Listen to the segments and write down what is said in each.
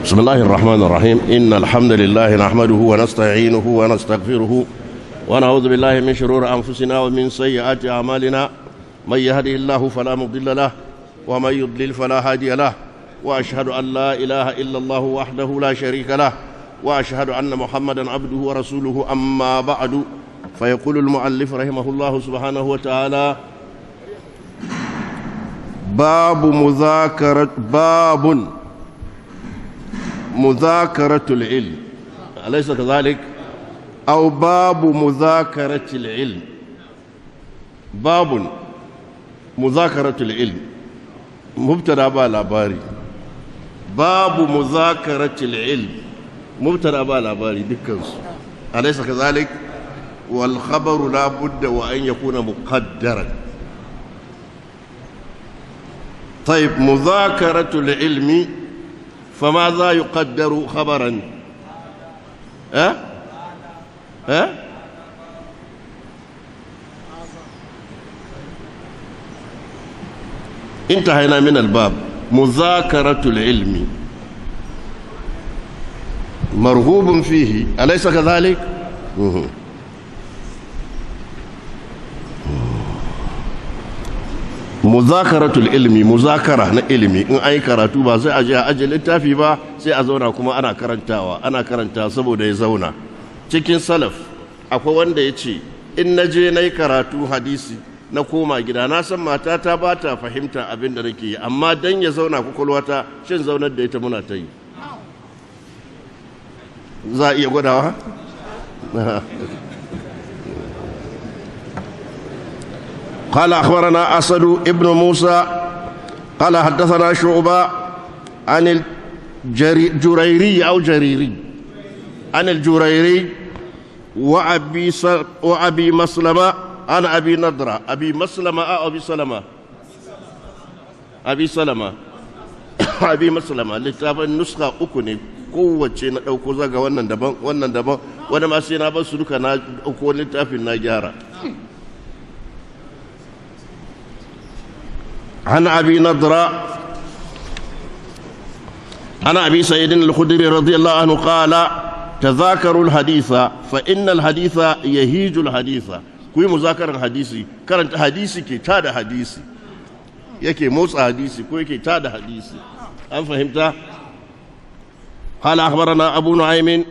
بسم الله الرحمن الرحيم إن الحمد لله نحمده ونستعينه ونستغفره ونعوذ بالله من شرور أنفسنا ومن سيئات أعمالنا من يهده الله فلا مضل له ومن يضلل فلا هادي له وأشهد أن لا إله إلا الله وحده لا شريك له وأشهد أن محمدا عبده ورسوله أما بعد فيقول المؤلف رحمه الله سبحانه وتعالى باب مذاكرة العلم أليس كذلك؟ أو باب مذاكرة العلم باب مذاكرة العلم مبتدأ بالاباري باب مذاكرة العلم مبتدأ بالاباري دكانس أليس كذلك؟ والخبر لا بد وأن يكون مقدرا. طيب مذاكرة العلم فماذا يقدر خبرا؟ انتهينا من الباب. مذاكرة العلم مرغوب فيه أليس كذلك؟ muzakaratul ilmi muzakara na ilimi in ai karatu ba sai a je a aje littafi ba sai a zauna kuma ana karanta saboda ya zauna. Cikin salaf akwai wanda ya ce in na je na yi karatu hadisi na koma gida na san matata ba ta fahimta abin da nake yi amma dan ya zauna kwakwalwata shin zaunar da ita muna ta yi za a iya gwadawa? قال أخبرنا أسد ابن موسى قال حدثنا شعبة عن الجريري أو جريري عن الجريري وأبي مسلمة عن أبي نضرة أبي مسلمة أو أبي سلمة أبي سلمة أبي مسلمة لتابع النسخة أكوني قوة شيء أو كوزا wannan daban wanda ma sai na ba su duka na ko littafin na gyara. عن أبي نضرة عن أبي سعيد الخدري رضي الله عنه قال تذاكروا الحديث فإن الحديث يهيج الحديث. كوي مذاكرة حديثي كرنت حديثي كي تاد حديثي يكي موسى حديثي كوي كي تاد حديثي أم فهمت؟ قال أخبرنا أبو نعيم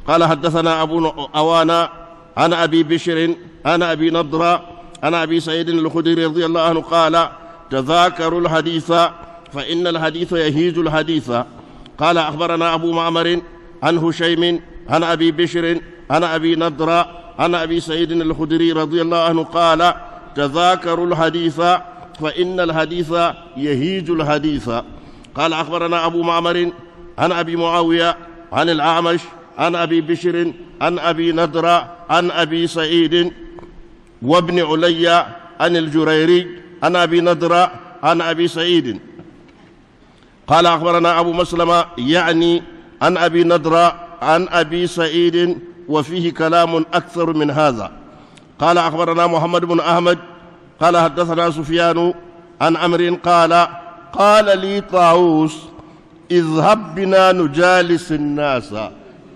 قال حدثنا أبو أوانا عن أبي بشر عن أبي نضرة عن أبي سعيد الخدري رضي الله عنه قال تذاكروا الحديث فإن الحديث يهيج الحديث. قال أخبرنا أبو معمر عن هشيم عن أبي بشر عن أبي نضرة عن أبي سعيد الخدري رضي الله عنه قال تذاكروا الحديث فإن الحديث يهيج الحديث. قال أخبرنا أبو معمر عن أبي معاوية عن الأعمش عن أبي بشر عن أبي نضرة عن أبي سعيد وابن علي عن الجريري عن أبي نضرة عن أبي سعيد. قال أخبرنا أبو مسلمة يعني عن أبي نضرة عن أبي سعيد وفيه كلام أكثر من هذا. قال أخبرنا محمد بن أحمد قال حدثنا سفيان عن عمرو قال لي طاووس اذهب بنا نجالس الناس.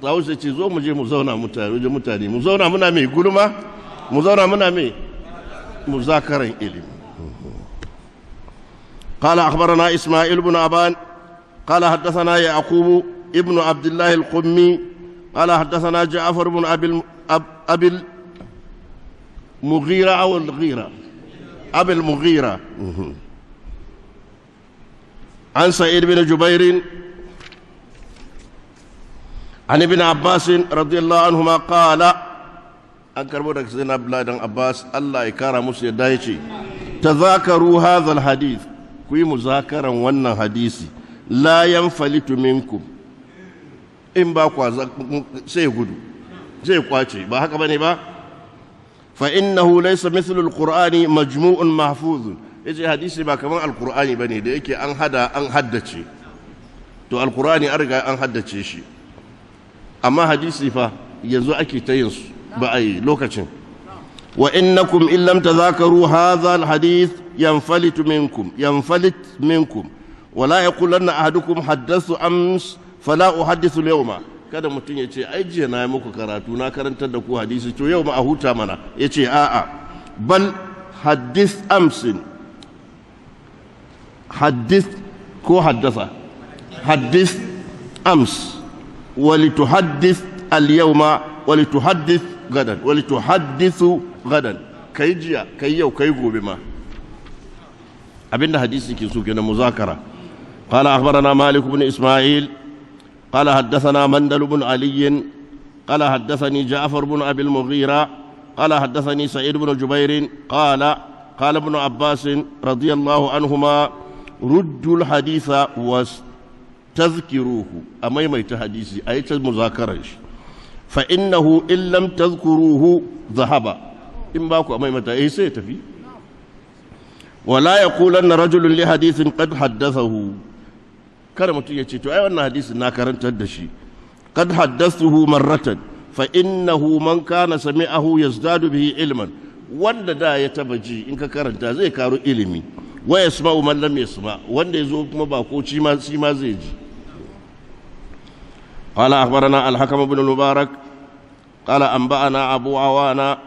طاووس يتزو مجي مزونا متاني مزونا منا مي قلما مزونا منا مي مذاكرة إلي. قال أخبرنا إسماعيل بن أبان قال حدثنا يعقوب ابن عبد الله القمي قال حدثنا جعفر بن أبي المغيرة أو الغيرة أبي المغيرة عن سعيد بن جبير عن ابن عباس رضي الله عنهما قال أنكر بودك سيدنا بلاد عباس الله يكرم مسيا دايشي تذاكروا هذا الحديث كوي مذاكرا وانا حديثي لا ينفلت منكم إن باقوا سيقودوا سيقواتي با هكا بني با فإنه ليس مثل القرآن مجموع محفوظ. إذا حديثي با كمان القرآن بني ديكي أن حدتشي تو القرآن أرجع أن حدتشي شي أما حديثي فا ينزو أكي تينسو بأي لوكاتشن. وإنكم إن لم تذاكروا هذا الحديث ينفلت منكم ولا يقولن أحدكم حدثت أمس fala uhaddithu al-yawma kada mutun yace ai jiya na yi muku karatu na karantar da ku hadisi to yau ma a huta mana yace a'a bal haddith amsin haddith ko haddasa haddith ams walituhaddith al-yawma walituhaddith gadan walituhaddithu gadan kai jiya kai yau kai gobe ma abinda hadisi ke so kenan muzakara قال أخبرنا مالك بن إسماعيل قال حدثنا مندل بن علي قال حدثني جعفر بن أبي المغيرة قال حدثني سعيد بن جبير قال ابن عباس رضي الله عنهما ردوا الحديث واستذكروه أميميت حديثي أي مذاكرة فإنه إن لم تذكروه ذهب إن باكو أميميت أي سيتفي ولا يقولن رجل لحديث قد حدثه kada mutum ya ce to ai wannan hadisin na karantar da shi qad haddathuhu marratan fa innahu man kana sami'ahu yazdadu bihi ilman wanda da ya taba ji in ka karanta zai karu ilimi wa yasma'u man lam yasma wanda yazo kuma ba ko shi ma zai ji qala akhbarana al-hakam ibn al-mubarak qala anba'ana abu awana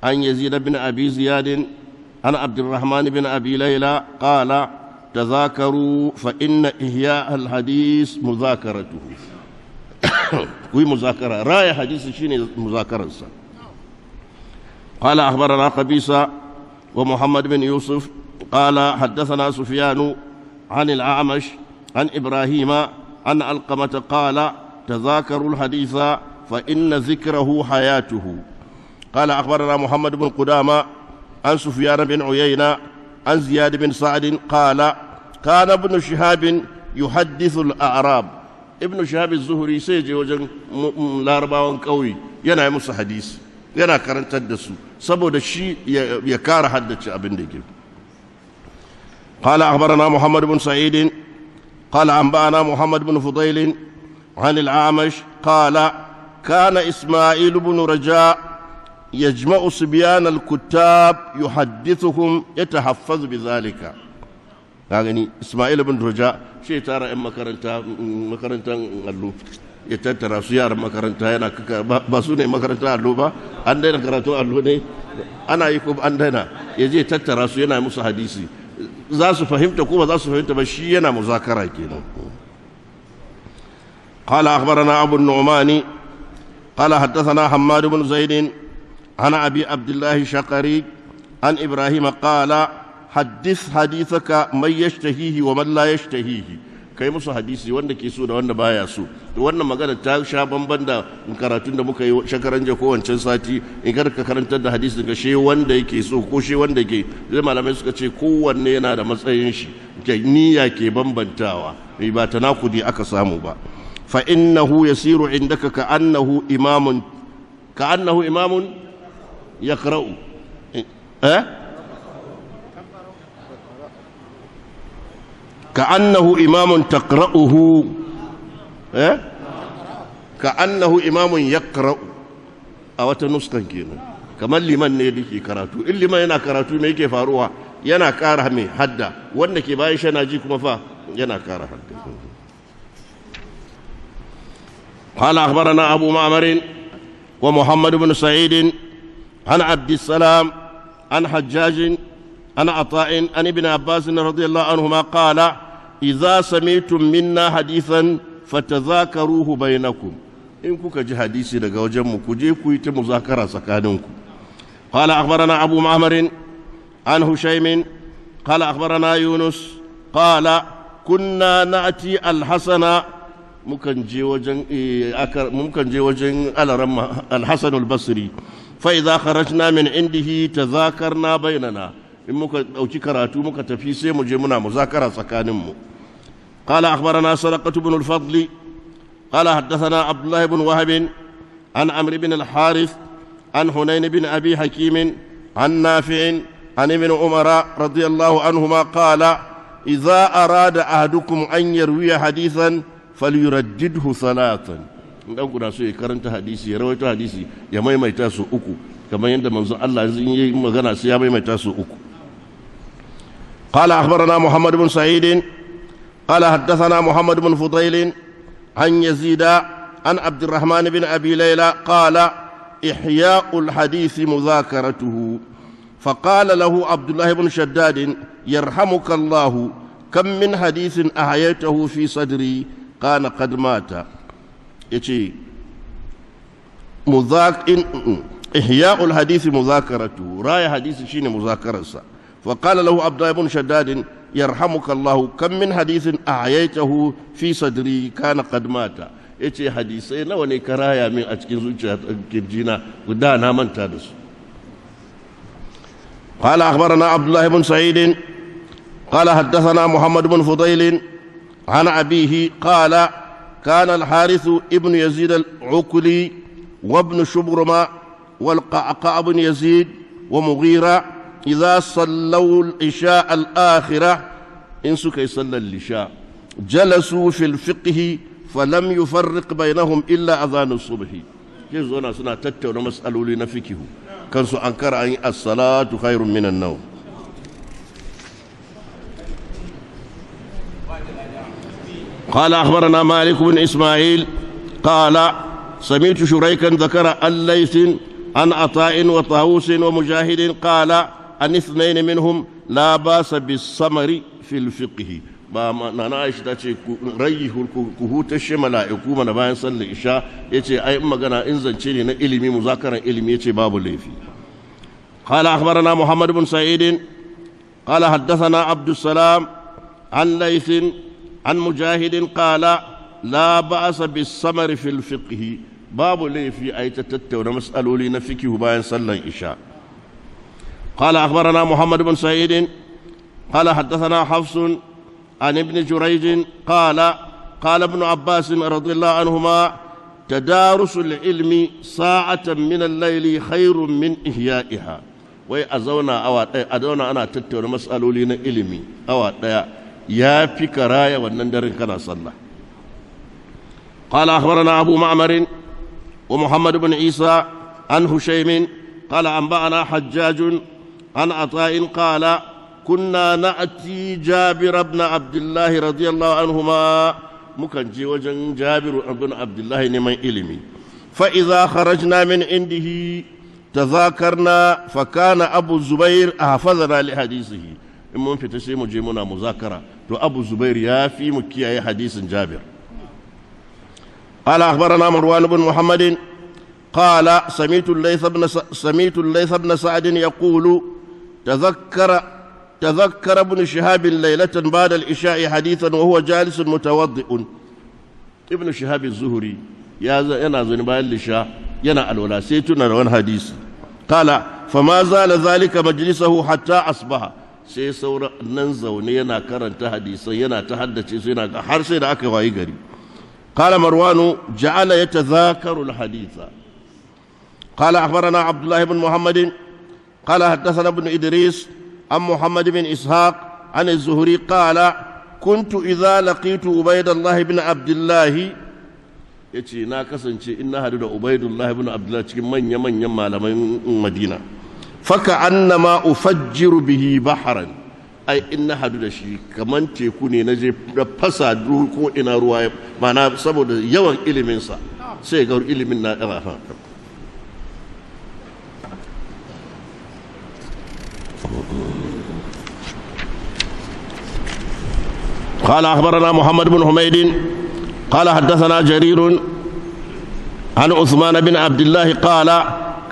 an yazid ibn abi ziyad an abdurrahman ibn abi layla qala تذاكروا فإن إحياء الحديث مذاكرته وي مذاكرة راية حديث شيني مذاكرة قال أخبرنا قبيصة ومحمد بن يوسف قال حدثنا سفيان عن الأعمش عن إبراهيم عن علقمة قال تذاكروا الحديث فإن ذكره حياته قال أخبرنا محمد بن قدامة عن سفيان بن عيينة عن زياد بن سعد قال كان ابن شهاب يحدث الأعراب ابن شهاب الزهري سيجي وجن لارباوان قوي yana musu hadisi yana karantar da su saboda shi ya kara haddace abin da yake قال أخبرنا محمد بن سعيد قال أنبأنا محمد بن فضيل عن الأعمش قال كان إسماعيل بن رجاء يجمع صبيان الكتاب يحدثهم يتحفظ بذلك يعني إسماعيل بن رجاء شيء ترى إما مكرنتا اللو يتترى سيارة مكرنتا هنا بسوني مكرنتا اللو با عندنا كراتو اللو ني أنا يكوب عندنا يجي تترى سيارة موسى حديثي زاس فهمت كوبا زاس فهمت بشينا مذاكرة كده قال أخبرنا أبو النعمان قال حدثنا حماد بن زيد عن أبي عبد الله شقري عن إبراهيم قال حدث حديثك من يشتهيه ومن لا يشتهيه kai musu hadisi wanda ke so da wanda baya so to wannan magana ta sha bamban da karatun da muka yi shakaran je ko wancan sati in ka karantar da hadisi daga she wanda yake so ko she wanda yake zai malamai suka ce kowanne yana da matsayin shi ke niyya ke bambantawa ba tanakudi aka samu ba fa innahu yasiru indaka ka annahu imamun يقرأ كأنه إمام تقرأه كأنه إمام يقرأ أو تنسكن كينا كمان لمن يدي كراتو اللي ما ينا كراتو ما يكي فاروها ينا كاره مي حدا وانك بايش ناجيك مفا ينا كاره حدا قال أخبرنا أبو معمر ومحمد بن سعيد عن عبد السلام عن حجاج عن عطاء عن ابن عباس رضي الله عنهما قال إذا سمعتم منا حديثا فتذاكروه بينكم إن كوكا جي حديثي لغا وجمو كجي كويت مذاكرة سكانكم قال أخبرنا أبو معمر عن هشيم قال أخبرنا يونس قال كنا نأتي الحسن ممكن جي وجن الحسن البصري فإذا خرجنا من عنده تذاكرنا بيننا إن أو كراتو مكتفي مجمنا مذاكرة سكانم قال أخبرنا سرقة بن الفضل قال حدثنا عبد الله بن وهب عن عمرو بن الحارث عن حنين بن أبي حكيم عن نافع عن ابن عمر رضي الله عنهما قال إذا أراد أحدكم أن يروي حديثا فليردده ثلاثا dan kuna so ya karanta hadisi ya rawaito hadisi ya maimaita su uku kamar yadda manzon Allah in yi magana sai ya maimaita su uku قال أخبرنا محمد بن سعيد قال حدثنا محمد بن فضيل عن يزيد عن عبد الرحمن بن أبي ليلى قال إحياء الحديث مذاكرته. فقال له عبد الله بن شداد يرحمك الله كم من حديث أحييته في صدري كان قد مات. إحياء الحديث مذاكرته، راي حديث شين مذاكرة. فقال له عبد الله بن شداد يرحمك الله كم من حديث أحييته في صدري كان قد مات. حديثي nawa ne ka raya min a cikin zuciya kirjina guda na manta da su. قال أخبرنا عبد الله بن سعيد قال حدثنا محمد بن فضيل عن أبيه قال كان الحارث ابن يزيد العكلي وابن شبرمة والقعقاع بن يزيد ومغيرة إذا صلوا العشاء الآخرة إن سكي صلى العشاء جلسوا في الفقه فلم يفرق بينهم إلا أذان الصبح. كيف سنة تتونا مسألوا لنا فقه كان أنكر أن الصلاة خير من النوم. قال أخبرنا مالك بن إسماعيل قال سمعت شريكا ذكر الليث عن عطاء وطاووس ومجاهد قال عن اثنين منهم لا باس بالسمر في الفقه. na Aisha ta ce rayi ku hutashe mala'iku mana bayan sallar isha yace ai magana in zance ne na ilimi muzakaran ilimi yace babu laifi. قال أخبرنا محمد بن سعيد قال حدثنا عبد السلام عن ليث عن مجاهد قال لا بأس بالسمر في الفقه باب لي في أي تتتون مسألوا لي نفكه باين صلى العشاء. قال أخبرنا محمد بن سعيد قال حدثنا حفص عن ابن جريج قال قال ابن عباس رضي الله عنهما تدارس العلم ساعة من الليل خير من إحيائها. wai a zauna awa ɗaya a zauna ana tattauna matsaloli na ilimi awa ɗaya ya fi karaya wannan daren kana sallah. قال أخبرنا أبو معمر ومحمد بن عيسى عن هشيم قال أنبأنا حجاج عن عطاء قال كنا نأتي جابر بن عبد الله رضي الله عنهما مكنجي وجن جابر بن عبد الله نمن إلمي فإذا خرجنا من عنده تذاكرنا فكان أبو الزبير أحفظنا لحديثه. إمون في تسيم جيمنا مذاكرة تو أبو الزبير يافي مكي حديث جابر. قال أخبرنا مروان بن محمد قال سمعت الليث بن سعد يقول تذكر ابن شهاب ليلة بعد العشاء حديثا وهو جالس متوضئ. ابن شهاب الزهري ينازل بعد العشاء ينا الولا سيتنا روان حديث قال فما زال ذلك مجلسه حتى أصبح sai saura nan zaune yana karanta hadisai yana ta haddace su yana har sai da aka wayi gari. قال مروان جعل يتذاكر الحديث. قال أخبرنا عبد الله بن محمد قال حدثنا ابن إدريس عن محمد بن إسحاق عن الزهري قال كنت إذا لقيت عبيد الله بن عبد الله yace na kasance in na hadu da Ubaidullah ibn Abdullah cikin manyan malaman Madina faka annama ufajjiru bihi bahran ai in na hadu da shi kaman teku ne naje da fasa ko ina ruwa mana saboda yawan ilimin sa sai ga ilimin na ƙara. قال أخبرنا محمد بن حميد قال حدثنا جرير عن عثمان بن عبد الله قال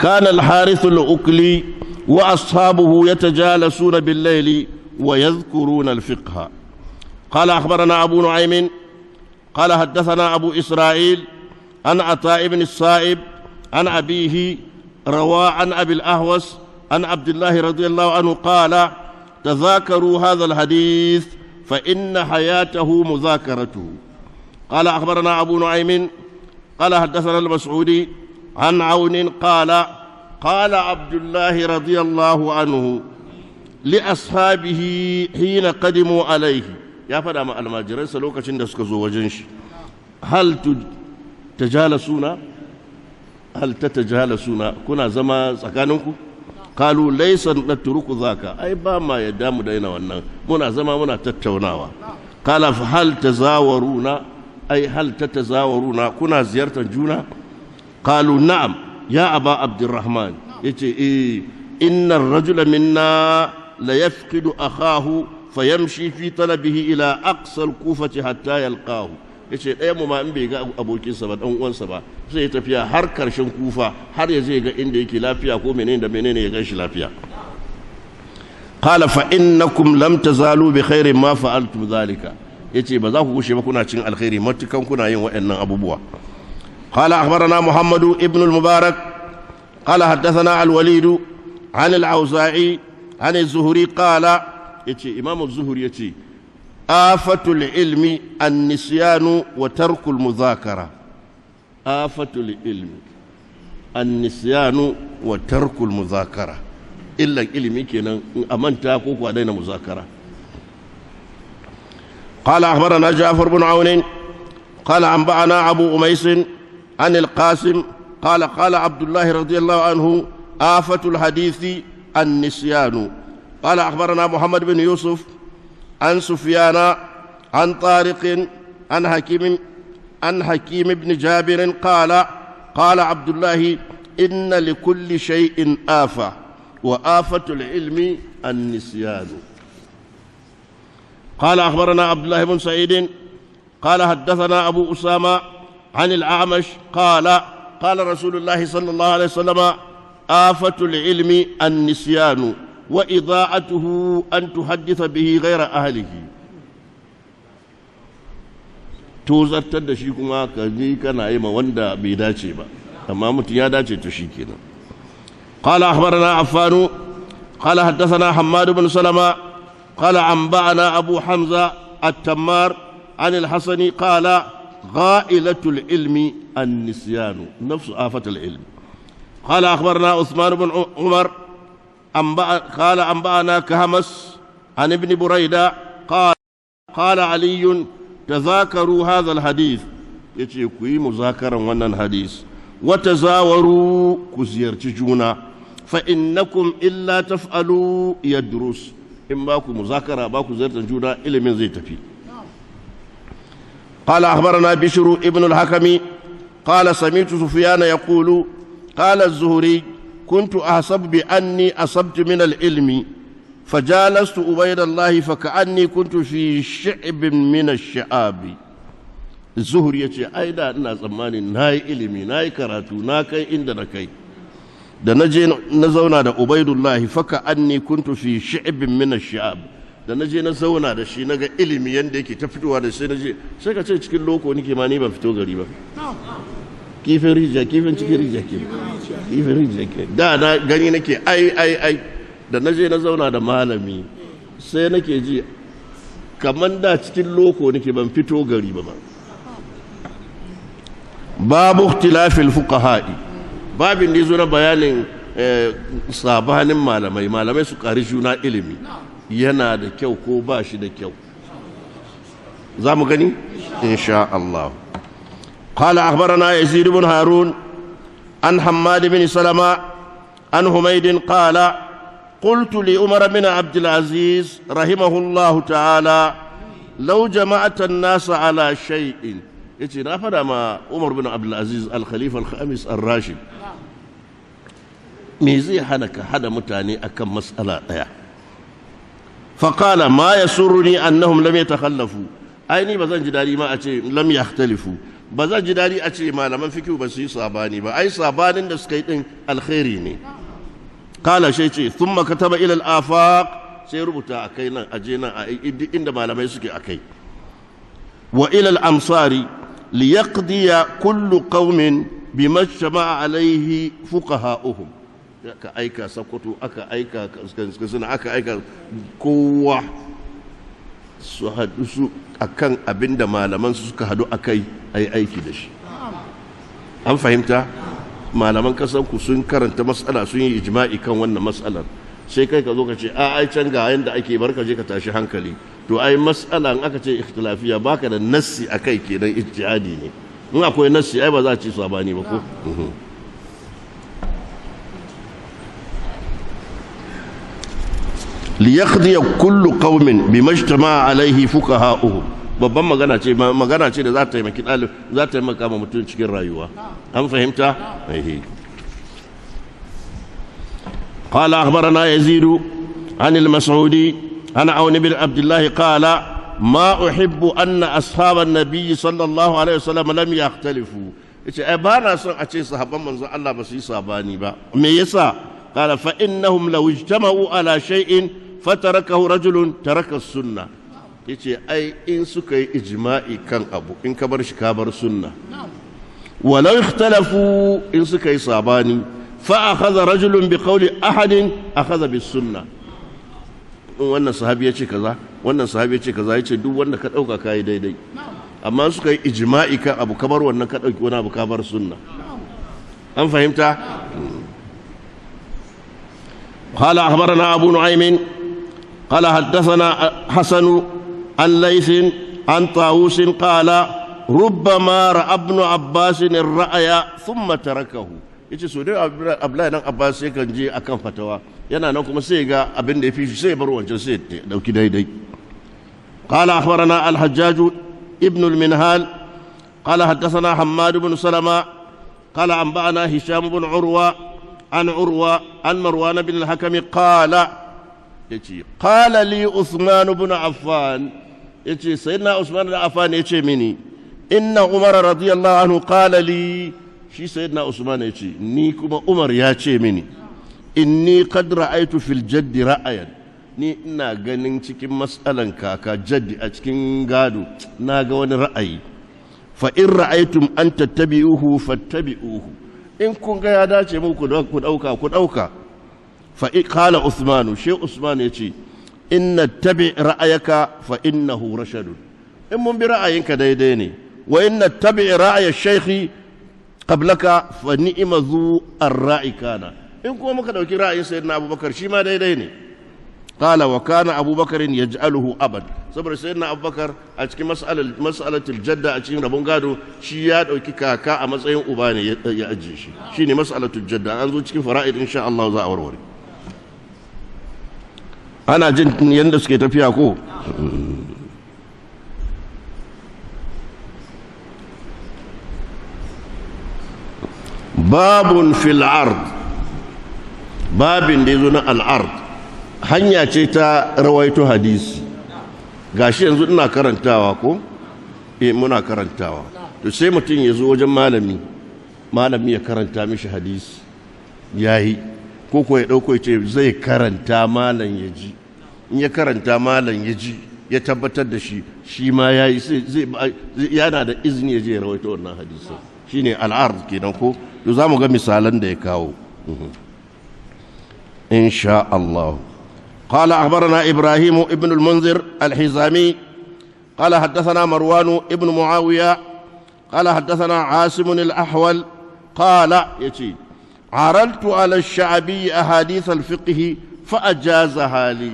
كان الحارث العكلي وأصحابه يتجالسون بالليل ويذكرون الفقه. قال أخبرنا أبو نعيم قال حدثنا أبو إسرائيل عن عطاء بن الصائب عن أبيه روى عن أبي الأهوس عن عبد الله رضي الله عنه قال تذاكروا هذا الحديث فإن حياته مذاكرته. قال أخبرنا أبو نعيم قال حدثنا المسعودي عن عون قال قال عبد الله رضي الله عنه لأصحابه حين قدموا عليه يا فدا ما الماجرين سلوكacin da suka zo wajen shi hal tatajalasuna kuna zama tsakaninku qalu laysa natruku zaka ai ba ma yadda mu daina wannan muna zama muna tattaunawa qala fa hal tazawaruna أي هل تتزاورون كنا زيارة جونا قالوا نعم يا أبا عبد الرحمن إن الرجل منا ليفقد أخاه فيمشي في طلبه إلى أقصى الكوفة حتى يلقاه yace ɗaya mu ma in bai ga abokinsa ba dan uwansa ba sai ya tafiya har karshen kufa har ya je ga inda yake lafiya ko menene da menene ya gan shi lafiya qala fa innakum lam tazalu bi khairin ma fa'altum zalika yace ba za ku gushe ba kuna cin alkhairi matukan kuna yin waɗannan abubuwa qala akhbarana muhammadu ibn al-mubarak qala haddathana al-walid an al-auza'i an az-zuhri qala yace imam az-zuhri yace afatul ilmi an-nisyanu wa tarkul mudhakara afatul ilmi an-nisyanu wa tarkul mudhakara illa ilmi kenan amanta ko ko daina muzakara قال أخبرنا جعفر بن عون قال أنبأنا أبو أميس عن القاسم قال قال عبد الله رضي الله عنه آفة الحديث النسيان قال أخبرنا محمد بن يوسف عن سفيان عن طارق عن حكيم بن جابر قال قال عبد الله إن لكل شيء آفة وآفة العلم النسيان قال أخبرنا عبد الله بن سعيد قال حدثنا أبو أسامة عن الأعمش قال قال رسول الله صلى الله عليه وسلم آفة العلم النسيان وإضاعته أن تحدث به غير أهله توزرت da shi kuma ka ji kana yi ma wanda bai dace ba amma mutum ya dace to shi kenan قال أخبرنا عفان قال حدثنا حماد بن سلمة قال أنبأنا أبو حمزة التمار عن الحسن قال غائلة العلم النسيان نفس آفة العلم قال أخبرنا عثمان بن عمر قال أنبأنا كهمس عن ابن بريدة قال علي تذاكروا هذا الحديث يتيكوي مذاكرا ونن حديث وتزاوروا كزير تجونا فإنكم إلا تفعلوا يدرس إن باكو مذاكرة باكو زير تجونا إلى من زي تفي قال أخبرنا بشر ابن الحكم قال سمعت سفيان يقول قال الزهري كنت أحسب بأني أصبت من العلم فجالست عبيد الله فكأني كنت في شعب من الشعاب الزهري يتي أيضا الناس أماني ناي علمي ناي كراتو ناكي إندنا كي da na zauna da ubaidullahi faka anni kuntu fi shi'bin min ash-shi'ab da naje na zauna da shi naga ilimi yanda yake ta fitowa da sai naje sai ka ce cikin loko nake ma ni ban fito gari ba kifin rijiya kifin cikin rijiya kifin rijiya da na gani nake ai da naje na zauna da malami sai nake ji kaman da cikin loko nake ban fito gari ba babu ikhtilafil fuqaha'i babin da zo na bayanin sabanin malamai su ƙari juna ilimi yana da kyau ko ba shi da kyau za mu gani insha Allah قال أخبرنا يزيد بن هارون عن حماد بن سلمة عن حميد قال قلت لعمر بن عبد العزيز رحمه الله تعالى لو جمعت الناس على شيء yace na fada ma Umar bin Abdul Aziz al-Khalifa al-Khamis ar-Rashid me zai hana ka hada mutane akan mas'ala daya fa qala ma yasurruni annahum lam yatakhallafu aini bazan ji dadi ma a ce lam yahtalifu bazan ji dadi a ce malaman fiqh ba su yi sabani ba ai sabanin da suka yi din alkhairi ne qala shay ce thumma kataba ila al-afaq sai rubuta akai nan aje nan a inda malamai suke akai wa ila al-amsari ليقضي كل قوم بما اجتمع عليه فقهاؤهم aka aika sakkwato aka aika kaskasina aka aika kowa su haɗu su akan abinda malaman su suka haɗu akai ai aiki da shi an fahimta malaman kasanku sun karanta mas'ala sun yi ijma'i kan wannan mas'alar sai kai ka zo ka ce a ai can ga yanda ake barka je ka tashi hankali to ai mas'ala in aka ce ikhtilafiya baka da nassi akai kenan ijtihadi ne in akwai nassi ai ba za a ci sabani ba ko liyaqdi kullu qaumin bima ijtama'a alayhi fuqaha'uhum babban magana ce da za ta taimaki ɗalib za ta taimaka ma mutum cikin rayuwa an fahimta قال أخبرنا يزيد عن المسعودي عن عون بن عبد الله قال ما أحب أن أصحاب النبي صلى الله عليه وسلم لم يختلفوا أبانا سنة صحابا من الله بس يصاباني با ميسا قال فإنهم لو اجتمعوا على شيء فتركه رجل ترك السنة أي إن سكي إجماعي كان أبو إن كبرش كابر سنة ولو اختلفوا إن سكي صاباني فأخذ رجل بقول أحد أخذ بالسنة wannan sahabi ya ce kaza wannan sahabi ya ce kaza ya ce duk wanda ka dauka kai daidai amma suka yi ijma'i kan abu kamar wannan ka dauki wani abu ka bar sunna an fahimta قال أخبرنا أبو نعيم قال حدثنا حسن عن ليث عن طاووس قال ربما رأى ابن عباس الرأي ثم تركه yace so dai Abdullahi dan Abbas sai kan je akan fatawa yana nan kuma sai ga abin da yafi shi sai bar wancan sai ya dauki daidai qala akhbarana al-hajjaj ibn al-minhal qala haddathana hammad ibn salama qala anba'ana hisham ibn urwa an marwan ibn al-hakam qala yace qala li uthman ibn affan yace sayyidina usman ibn affan yace mini inna umar radiyallahu anhu qala li shi sayyidina usman ya ce ni kuma umar ya ce mini inni qad ra'aytu fil jaddi ra'ayan ni ina ganin cikin mas'alan kaka jaddi a cikin gado na ga wani ra'ayi fa in ra'aytum an tattabi'uhu fattabi'uhu in kun ga ya dace muku ku dauka fa qala usman shi usman ya ce inna tabi ra'ayaka fa innahu rashadun in mun bi ra'ayinka daidai ne wa inna tabi ra'aya shaykhi qablaka fa ni'ma zu ar-ra'i kana in kuma muka dauki ra'ayin sayyidina abubakar shi ma daidai ne qala wa kana abubakar yaj'aluhu abad saboda sayyidina abubakar a cikin mas'alatul jadda a cikin rabon gado shi ya dauki kaka a matsayin uba ne ya ajiye shi shine mas'alatul jadda an zo cikin fara'id insha Allah za a warware ana jin yanda suke tafiya ko babun fil ard babin da yazo na al-ard hanya ce ta rawaito hadisi gashi yanzu ina karantawa ko muna karantawa to sai mutum yazo wajen malami ya karanta mishi hadisi yayi ko ya dauko yace zai karanta malam yaji in ya karanta malam yaji ya tabbatar da shi ma yayi zai yana da izini yaje ya rawaito wannan hadisi shine al-ard kenan ko to zamu ga misalan da ya kawo insha Allah قال أخبرنا إبراهيم ابن المنذر الحزامي قال حدثنا مروان ابن معاوية قال حدثنا عاصم الأحول قال يتي عرضت على الشعبي أحاديث الفقه فأجازها لي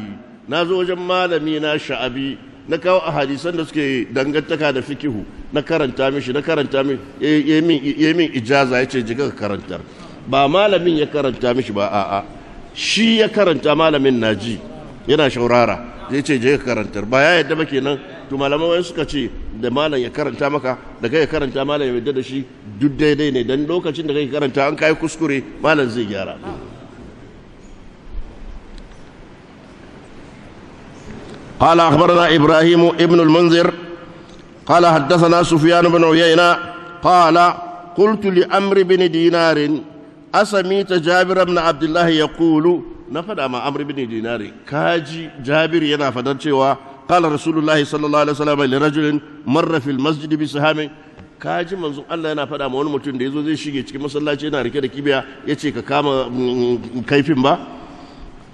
نازو جمال مينا شعبي نكاو أحاديثا نسكي دنگتك هذا فقه نكرن تامش يمين إجازة يتي جيغا كرنتر با مالمين يكرن تامش با shi ya karanta malamin naji yana shaurara zai ce je ka karantar ba ya yadda ba kenan to malaman wani suka ce da malam ya karanta maka da kai karanta malam ya yadda da shi duk daidai ne dan lokacin da kai karanta an kai kuskure malam zai gyara قال أخبرنا إبراهيم ابن المنذر قال حدثنا سفيان بن عيينة قال قلت لأمر بن دينار أسميت جابر بن عبد الله يقول نفد أما أمر بن دينار كاجي جابر ينا فدرتوا قال رسول الله صلى الله عليه وسلم لرجل مر في المسجد بسهام kaji manzon Allah yana faɗa ma wani mutum da yazo zai shige cikin masallaci yana rike da kibiya yace ka kama kaifin ba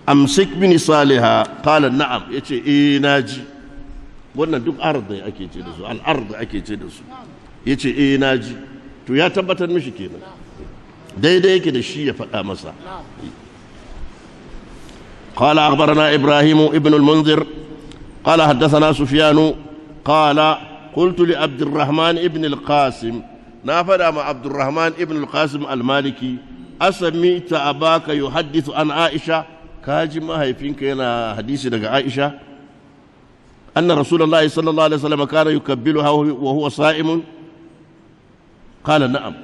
amsik bin salihah qala na'am yace naji wannan duk ard ne ake ce da su al-ard ake ce da su yace naji to ya tabbatar mishi kenan daidai yake da shi ya faɗa masa قال أخبرنا إبراهيم ابن المنذر قال حدثنا سفيان قال قلت لعبد الرحمن ابن القاسم نافد مع عبد الرحمن ابن القاسم المالكي أسميت أباك يحدث عن عائشة كاجي ما هي فينك هنا حديث لك عائشة أن رسول الله صلى الله عليه وسلم كان يكبلها وهو صائم قال نعم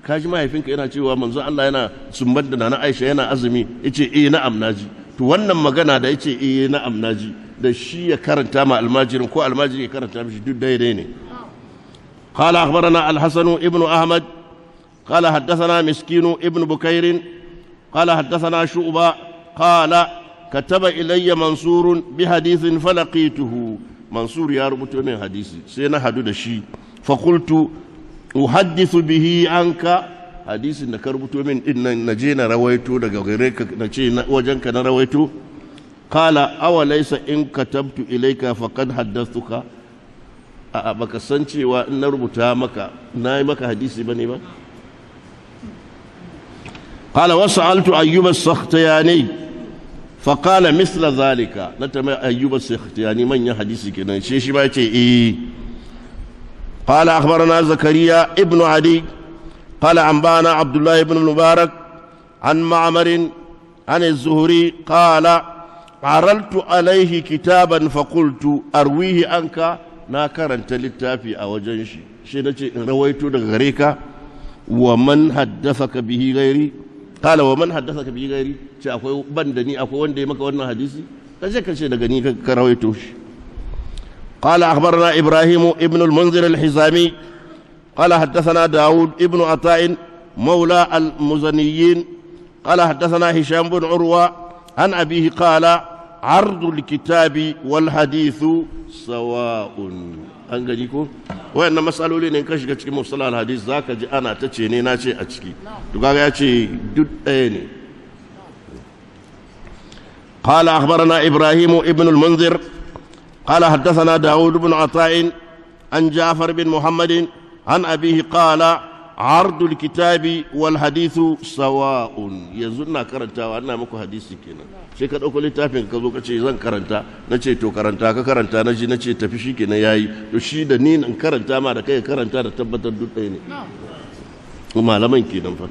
kaji mahaifinka yana cewa manzo Allah yana sumbar da na Aisha yana azumi yace na'am naji to wannan magana da yace na'am naji da shi ya karanta ma almajirin ko almajirin ya karanta mishi duk daidai ne qala akhbarana al-hasan ibn ahmad qala haddathana miskin ibn bukair qala haddathana shu'ba qala kataba ilayya mansur bi hadithin falaqituhu mansur ya rubuto min hadisi sai na hadu da shi fa qultu uhaddithu bihi anka hadisin da ka rubuto min din nan naje na rawaito daga gare ka nace wajenka na rawaito qala aw laysa in katabtu ilayka faqad haddathtuka a baka san cewa in na rubuta maka nayi maka hadisi bane ba qala wasa'altu ayyub as-sakhtiyani faqala mithla dhalika natama ayyub as-sakhtiyani man ya hadisi kenan shi ba yace قال أخبرنا زكريا ابن عدي قال أنبانا عبد الله بن المبارك عن معمر عن الزهري قال عرضت عليه كتابا فقلت أرويه عنك ناكرنت للتافي أو جنشي شيء رويت غريكا ومن حدثك به غيري قال ومن حدثك به غيري شيء أخوي بندني أخوي وندي مك وانا حديثي كذا شيء دغني كرويتوش قال أخبرنا إبراهيم ابن المنذر الحزامي قال حدثنا داود ابن عطاء مولى المزنيين قال حدثنا هشام بن عروة عن أبيه قال عرض الكتاب والحديث سواء أنجيكو وإن مسألة لين كشك تشكي مصطلح الحديث ذاك أنا تشيني ناشي أتشكي تقال ياتي دود أيني قال أخبرنا إبراهيم ابن المنذر قال حدثنا داود بن عطاء عن جعفر بن محمد عن أبيه قال عرض الكتاب والحديث سواء يزلنا كرنتا وأنا مكو حديثي كنا شيء كده أقول تافين كذو كشيء زن كرنتا نشي تو كرنتا كرنتا نجي نشي تفشي كنا ياي تشيد نين أن كرنتا ما ركيه كرنتا تبت الدنيا وما لمن كنا فك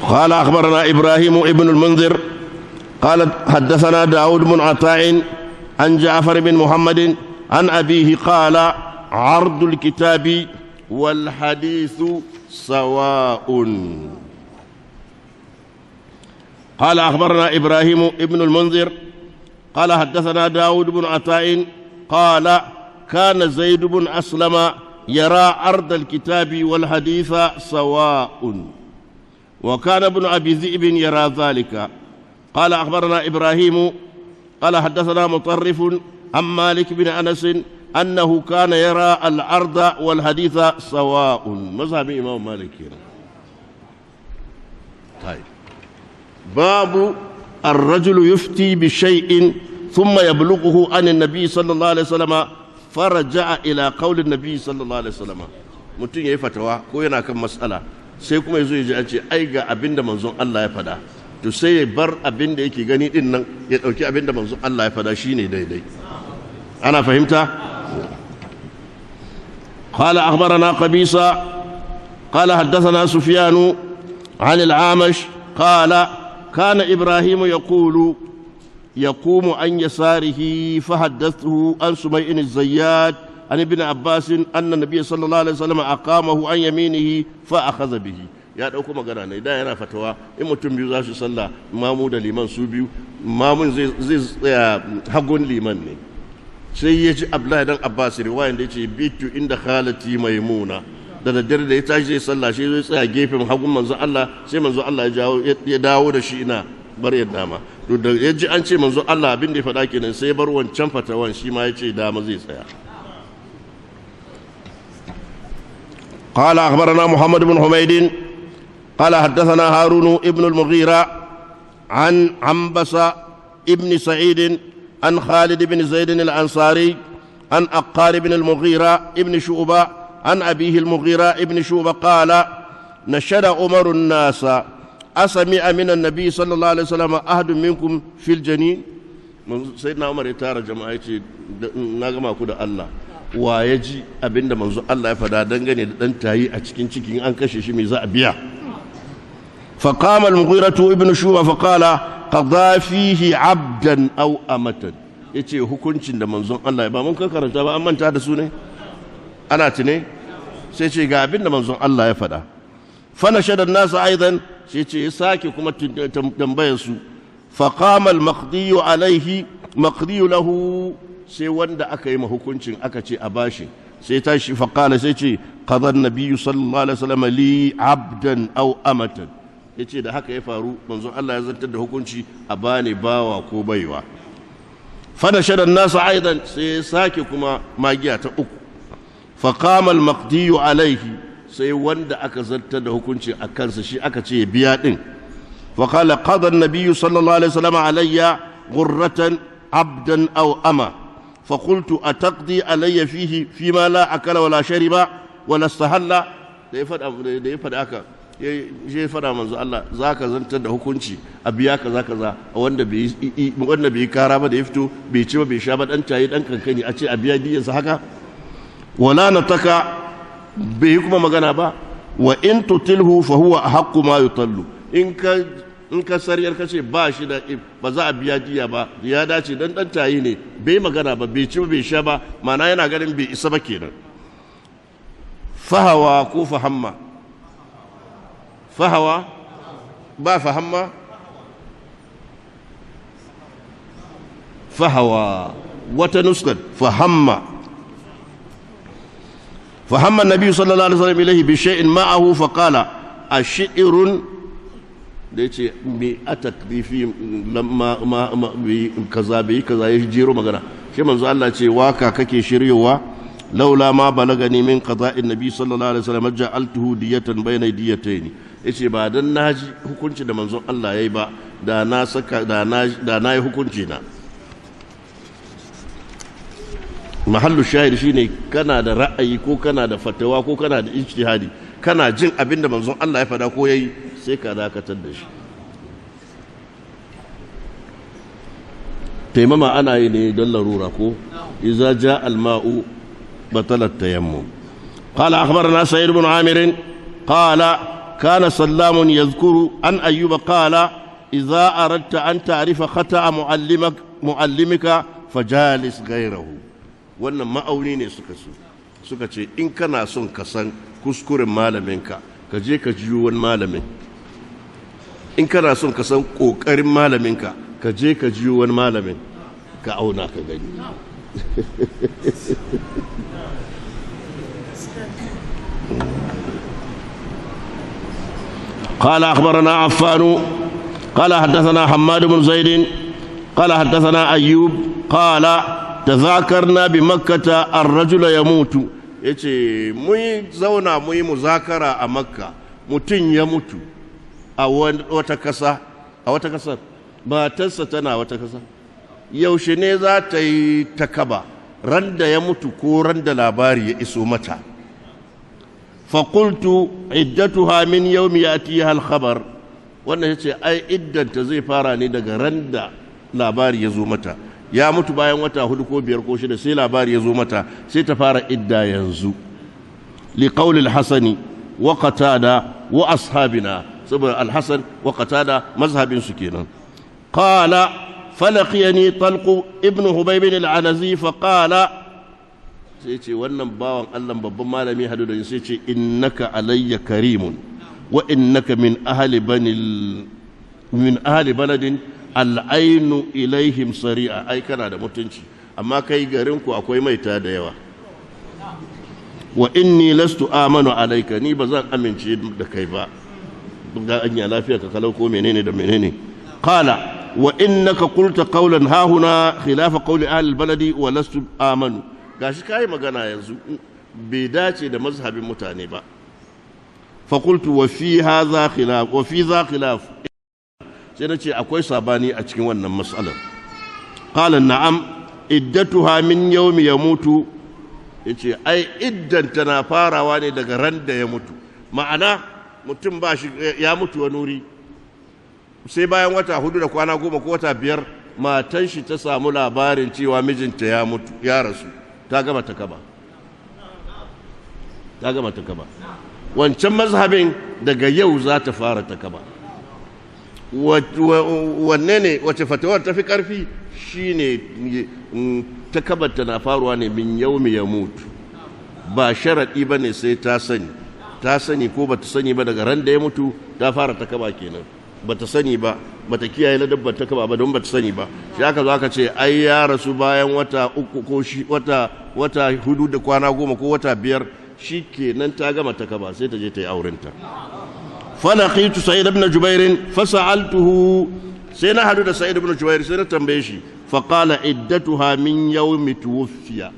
قال أخبرنا إبراهيم ابن المنذر قال حدثنا داود بن عطاء عن جعفر بن محمد عن أبيه قال عرض الكتاب والحديث سواء قال أخبرنا إبراهيم ابن المنذر قال حدثنا داود بن عطاء قال كان زيد بن أسلم يرى عرض الكتاب والحديث سواء وكان ابن أبي ذئب يرى ذلك قال أخبرنا إبراهيم قال حدثنا مطرف عن مالك بن أنس أنه كان يرى العرض والحديث سواء مذهب إمام مالك طيب باب الرجل يفتي بشيء ثم يبلغه عن النبي صلى الله عليه وسلم فرجع إلى قول النبي صلى الله عليه وسلم متين يفتوى كوينا كم مسألة sai kuma yazo ya ji an ce ai ga abinda manzon Allah ya fada to sai ya bar abinda yake gani din nan ya dauki abinda manzon Allah ya fada shine daidai ana fahimta qala akhbarana qabisa qala haddathana sufyan an al-amash qala kana ibrahim yaqulu يقوم عن يساره فحدثته عن سميء الزيات عن ابن عباس أن النبي صلى الله عليه وسلم أقامه عن يمينه فأخذ به ya dauko magana ne da yana fatawa in mutum biyu za su sallah mamu da liman su biyu mamun zai tsaya hagun liman ne sai ya ji Abdullahi dan Abbas riwayan da yace bitu inda khalati maimuna da daddare da ya tashi zai sallah shi zai tsaya gefen hagun manzo Allah sai manzo Allah ya dawo da shi ina bar ya dama to da ya ji an ce manzo Allah abin da ya faɗa kenan sai bar wancan fatawan shi ma ya ce dama zai tsaya قال أخبرنا محمد بن حميد قال حدثنا هارون ابن المغيرة عن عنبسة ابن سعيد عن خالد بن زيد الأنصاري عن أقار بن المغيرة ابن شعبة عن أبيه المغيرة ابن شعبة قال نشد عمر الناس أسمع من النبي صلى الله عليه وسلم أحد منكم في الجنين سيدنا عمر يتارى جماعتي نغما كده الله wa ya ji abinda manzo Allah ya fada dangane da dan tayi a cikin cikin an kashe shi me za a biya فقام المغيرة ابن شعبة فقال قضى فيه عبدا أو أمة yace hukuncin da manzon Allah ya ba mun karanta ba an manta da su ne ana tune sai ce ga abin da manzon Allah ya faɗa fa nashada an-nas aidan sai ce ya sake kuma tambayar su fa qama al-maqdi alayhi maqdi lahu sai wanda aka yi ma hukuncin aka ce a bashi sai tashi fa qala sai ce qada an-nabiy sallallahu alaihi wasallam li abdan aw amatan yace da haka ya faru manzon Allah ya zartar da hukunci a bani bawa ko baiwa فنشد الناس أيضا سيساكي كما ماجية أكو فقام المقدي عليه سي وند أكزلت ده كنشي أكنس شي أكتشي بيادين فقال قضى النبي صلى الله عليه وسلم علي غرة عبدا أو أما فقلت أتقضي علي فيه فيما لا أكل ولا شرب ولا استهل ده يفد أكا je fada manzo Allah zaka zantar da hukunci a biya kaza kaza wanda bai kara ba da ya fito bai ci ba bai sha ba dan tayi dan kankani a ce a biya diyan sa haka wala nataka bai kuma magana ba wa in tutilhu fa huwa haqqu ma yutallu in ka sariyar kace ba shi da ba za a biya diya ba ya dace dan tayi ne bai magana ba bai ci ba bai sha ba mana yana ganin bai isa ba kenan fahawa ko fahamma فهوى با فهم فهوى وتنسكت فهم النبي صلى الله عليه وسلم إليه بشيء معه فقال الشئر ديتي بأتك في لما ما كذا بي كذا يجيرو مغنا شي منزو الله تي واكا كake shiryowa laula ma balagani min qada'in nabi sallallahu alaihi wasallam ja'altuhu diyatan bayna diyatayn yace ba dan naji hukunci da manzon Allah yayi ba da na saka da na yi hukunci na mahallu shahid shine kana da ra'ayi ko kana da fatawa ko kana da ijtihadi kana jin abinda manzon Allah ya fada ko yayi sai ka dakatar da shi taimama ana yi ne don larura ko idza jaa al-ma'u بطل التيمم قال أخبرنا سعيد بن عامر قال كان سلام يذكر أن أيوب قال إذا أردت أن تعرف خطأ معلمك فجالس غيره wannan ma'auni ne suka ce in kana son ka san kuskuren malaminka ka je ka jiyo wani malamin in kana son ka san kokarin malaminka ka je ka jiyo wani malamin ka auna ka gani قال أخبرنا عفان قال حدثنا حماد بن زيد قال حدثنا أيوب قال تذاكرنا بمكة الرجل يموت yace muyi zauna muyi muzakara a makka mutum ya mutu a wata kasar matarsa tana wata kasa yaushe ne za ta yi takaba ran da ya mutu ko ran da labari ya iso mata فقلت عدتها من يوم يأتيها الخبر wannan yace ai iddanta zai fara ne daga randa labari ya zo mata ya mutu bayan wata 4 ko 5 ko 6 sai labari ya zo mata sai ta fara idda yanzu li qawli al-hasan wa qatada wa ashabina saboda al-hasan wa qatada mazhabin su kenan qala falaqiyani talq ibn hubayb al-anazi fa qala sai ce wannan bawan Allah babban malami hadu da sai ce innaka alayya karimun wa innaka min ahli baladin al'ainu ilaihim sari'a ai kana da mutunci amma kai garin ku akwai maita da yawa wa inni lastu amanu alayka ni bazan amince da kai ba ga anya lafiya ka kalau ko menene da menene qala wa innaka qulta qawlan ha huna khilafa qawli ahli albaladi wa lastu amanu gashi kai magana yanzu bai dace da mazhabin mutane ba fa qultu wa fi hadha khilaf wa fi dha khilaf sai nace akwai sabani a cikin wannan mas'alar qala na'am iddatuha min yawmi yamutu yace ai iddan tana farawa ne daga ran da ya mutu ma'ana mutum ba shi ya mutu wani wuri sai bayan wata 4 da kwana 10 ko wata 5 matan shi ta samu labarin cewa mijinta ya mutu ya rasu ta gama ta kaba wancan mazhabin daga yau za ta fara ta kaba wanne ne wace fatawar tafi karfi shine takabarta na faruwa ne min yaumi ya mutu, ba sharadi bane sai ta sani ko bata sani ba, daga ran da ya mutu ta fara takaba kenan, bata sani ba, bata kiyaye ladabbar takaba ba don bata sani ba, shi aka zo aka ce ai ya rasu bayan wata uku ko wata hudu da kwana 10 ko wata 5, shikenan ta gama takaba sai ta je ta yi aurenta. فلقيت سعيد بن جبير فسألته سينا حدود سعيد بن جبير سينا تنبيشي فقال عدتها من يوم توفي،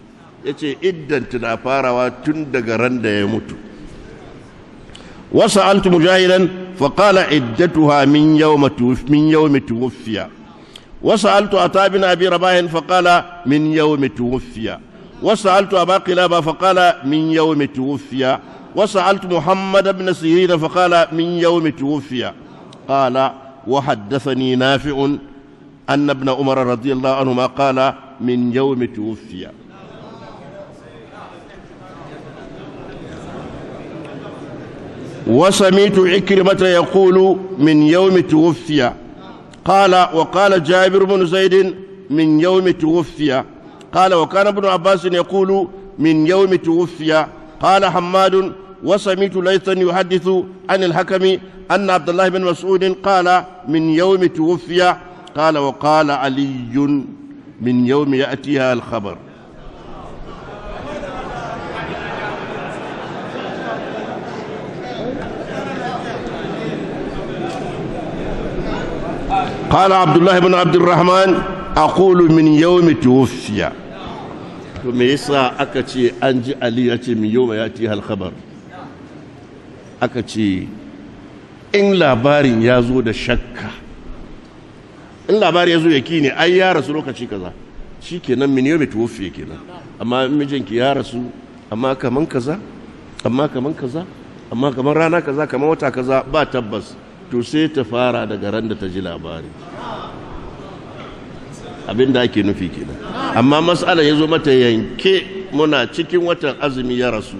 yace iddan tana farawa tun daga ran da ya mutu. وسألت مجاهدا فقال عدتها من يوم توفي. وسألت عطاء بن أبي رباح فقال من يوم توفي. وسألت أبا قلابة فقال من يوم توفي. وسألت محمد بن سيرين فقال من يوم توفي. قال وحدثني نافع أن ابن عمر رضي الله عنهما قال من يوم توفي. وسمعت عكرمة يقول من يوم توفي. قال وقال جابر بن زيد من يوم توفي. قال وكان ابن عباس يقول من يوم توفي. قال حماد وسمعت ليثا يحدث عن الحكم أن عبد الله بن مسعود قال من يوم توفي. قال وقال علي من يوم يأتيها الخبر. قال عبد الله بن عبد الرحمن أقول من يوم توفي. me yasa aka ce an ji Ali ya ce min yawma yati hal khabar, aka ce in labarin ya zo da shakka, in labari ya zo yaki ne ai ya rasu lokaci kaza shikenan min yawmi tuwfi kenan, amma mijinki ya rasu amma kaman kaza, amma kaman kaza, amma kaman rana kaza, kaman wata kaza, ba tabbas, to sai ta fara daga ran da ta ji labari, abinda ake nufi kenan. Amma mas'ala ya zo mata yanke muna cikin watan azumi ya rasu,